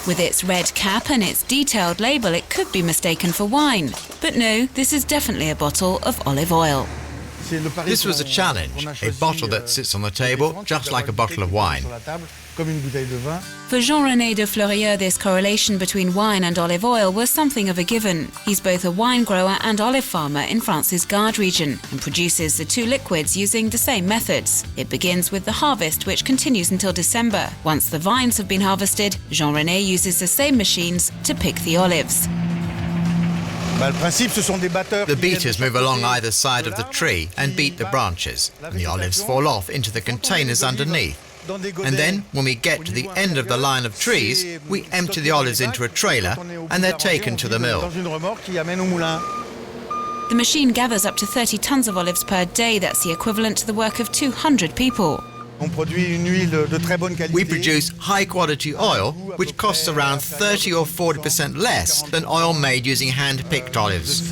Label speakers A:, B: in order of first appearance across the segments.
A: With its red cap and its detailed label, it could be mistaken for wine. But no, this is definitely a bottle of olive oil.
B: This was a challenge, a bottle that sits on the table just like a bottle of wine.
A: For Jean-René de Fleurieux, this correlation between wine and olive oil was something of a given. He's both a wine grower and olive farmer in France's Gard region and produces the two liquids using the same methods. It begins with the harvest, which continues until December. Once the vines have been harvested, Jean-René uses the same machines to pick the olives.
B: The beaters move along either side of the tree and beat the branches, and the olives fall off into the containers underneath. And then, when we get to the end of the line of trees, we empty the olives into a trailer and they're taken to the mill.
A: The machine gathers up to 30 tons of olives per day. That's the equivalent to the work of 200 people.
B: We produce high-quality oil, which costs around 30 or 40% less than oil made using hand-picked olives.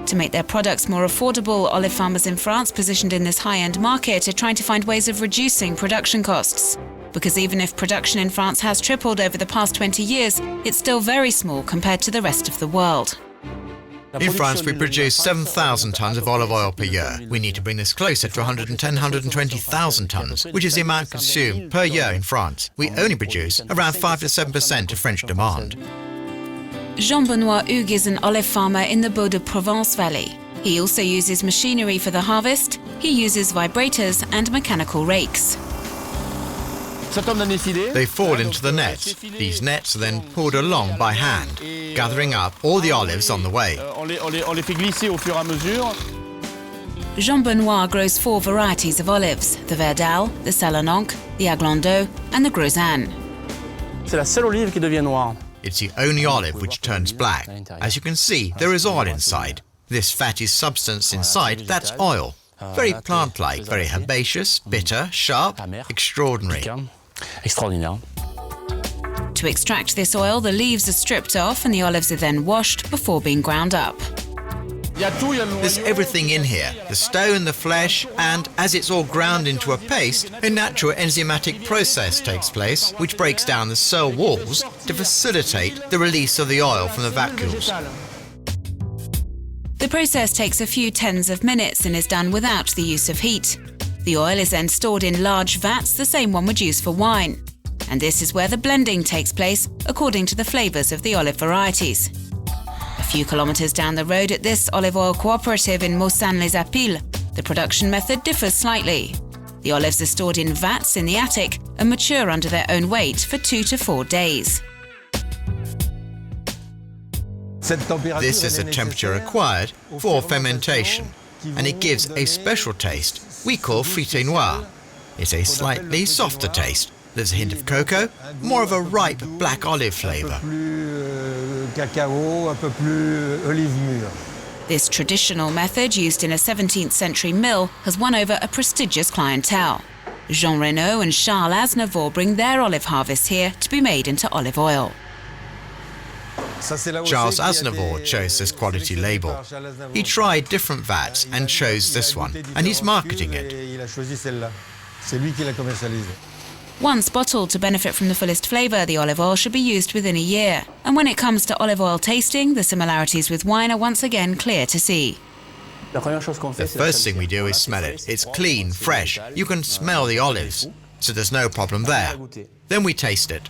A: To make their products more affordable, olive farmers in France positioned in this high-end market are trying to find ways of reducing production costs. Because even if production in France has tripled over the past 20 years, it's still very small compared to the rest of the world.
B: In France, we produce 7,000 tonnes of olive oil per year. We need to bring this closer to 110,000–120,000 tonnes, which is the amount consumed per year in France. We only produce around 5 to 7% of French demand.
A: Jean-Benoît Hugues is an olive farmer in the Beau-de-Provence valley. He also uses machinery for the harvest. He uses vibrators and mechanical rakes.
B: They fall into the nets. These nets are then pulled along by hand, gathering up all the olives on the way.
A: Jean-Benoît grows 4 varieties of olives: the Verdal, the Salonanque, the Aglandeau and the Grosanne.
B: It's the only olive which turns black. As you can see, there is oil inside. This fatty substance inside, that's oil. Very plant-like, very herbaceous, bitter, sharp, extraordinary.
A: To extract this oil, the leaves are stripped off and the olives are then washed before being ground up.
B: There's everything in here, the stone, the flesh, and as it's all ground into a paste, a natural enzymatic process takes place, which breaks down the cell walls to facilitate the release of the oil from the vacuoles.
A: The process takes a few tens of minutes and is done without the use of heat. The oil is then stored in large vats, the same one would use for wine. And this is where the blending takes place, according to the flavours of the olive varieties. A few kilometres down the road at this olive oil cooperative in Maussanne-les-Apilles, the production method differs slightly. The olives are stored in vats in the attic and mature under their own weight for 2 to 4 days.
B: This is the temperature required for fermentation, and it gives a special taste we call frité noir. It's a slightly softer taste. There's a hint of cocoa, more of a ripe black olive flavour.
A: This traditional method, used in a 17th century mill, has won over a prestigious clientele. Jean Reynaud and Charles Aznavour bring their olive harvests here to be made into olive oil.
B: Charles Aznavour chose this quality label. He tried different vats and chose this one, and he's marketing it.
A: Once bottled to benefit from the fullest flavour, the olive oil should be used within a year. And when it comes to olive oil tasting, the similarities with wine are once again clear to see.
B: The first thing we do is smell it. It's clean, fresh. You can smell the olives, so there's no problem there. Then we taste it.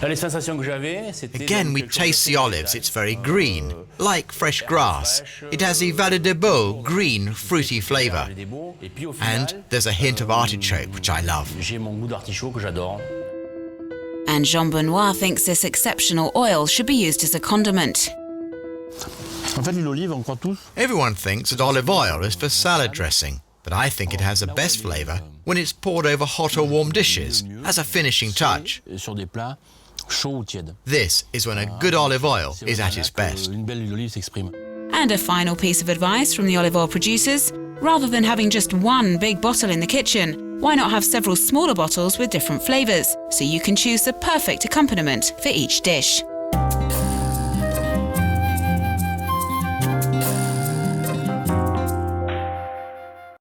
B: Again, we taste the olives. It's very green, like fresh grass. It has the Vallée des Baux green, fruity flavour. And there's a hint of artichoke, which I love.
A: And Jean-Benoît thinks this exceptional oil should be used as a condiment.
B: Everyone thinks that olive oil is for salad dressing, but I think it has the best flavour when it's poured over hot or warm dishes as a finishing touch. This is when a good olive oil is at its best.
A: And a final piece of advice from the olive oil producers: rather than having just one big bottle in the kitchen, why not have several smaller bottles with different flavours, so you can choose the perfect accompaniment for each dish?